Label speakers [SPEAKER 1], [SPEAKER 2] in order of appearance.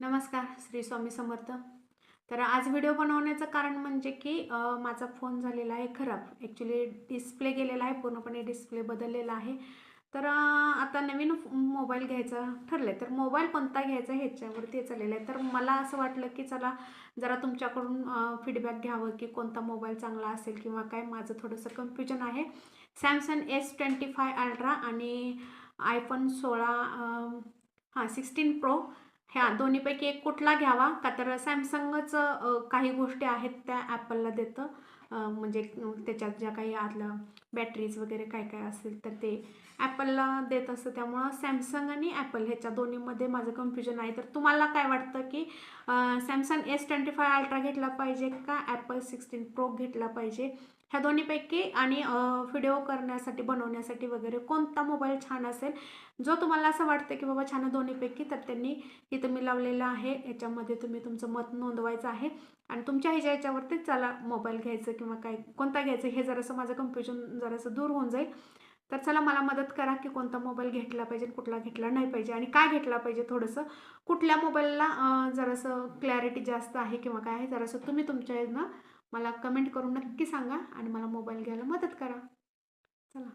[SPEAKER 1] नमस्कार, श्री स्वामी समर्थ. तर आज व्हिडिओ बनवण्याचं कारण म्हणजे की माझा फोन झालेला आहे खराब. ॲक्च्युली डिस्प्ले गेलेला आहे, पूर्णपणे डिस्प्ले बदललेला आहे. तर आता नवीन मोबाईल घ्यायचा ठरलं आहे. तर मोबाईल कोणता घ्यायचा ह्याच्यावरती चाललेलं आहे. तर मला असं वाटलं की चला जरा तुमच्याकडून फीडबॅक घ्यावं की कोणता मोबाईल चांगला असेल किंवा काय. माझं थोडंसं कन्फ्युजन आहे. सॅमसंग S25 अल्ट्रा आणि iPhone 16 16 प्रो ह्या दोन्हीपैकी एक कुठला घ्यावा का. तर सॅमसंगच काही गोष्टी आहेत त्या ॲपलला देतं. म्हणजे त्याच्यात ज्या काही आतलं बॅटरीज वगैरे काय काय असेल तर ते ॲपलला देत असतं. त्यामुळं सॅमसंग आणि ॲपल ह्याच्या दोन्हीमध्ये माझं कन्फ्युजन आहे. तर तुम्हाला काय वाटतं की सॅमसंग S25 अल्ट्रा घेतला पाहिजे का ॲपल 16 प्रो घेतला पाहिजे ह्या दोन्हीपैकी. आणि व्हिडिओ करण्यासाठी बनवण्यासाठी वगैरे कोणता मोबाईल छान असेल जो तुम्हाला असं वाटतं की बाबा छान दोन्हीपैकी. तर त्यांनी इथं मी लावलेलं आहे, याच्यामध्ये तुम्ही तुमचं मत नोंदवायचं आहे आणि तुमच्या ह्याच्यावरतीच चला मोबाईल घ्यायचं किंवा काय कोणता घ्यायचं हे जरासं माझं कन्फ्युजन जरासं दूर होऊन जाईल. तर चला मला मदत करा की कोणता मोबाईल घेतला पाहिजे, कुठला घेतला नाही पाहिजे आणि काय घेतला पाहिजे. थोडंसं कुठल्या मोबाईलला जरासं क्लॅरिटी जास्त आहे किंवा काय आहे जरासं तुम्ही तुमच्या ह्यानं मला कमेंट करून नक्की सांगा आणि मला मोबाईल घ्यायला मदत करा. चला.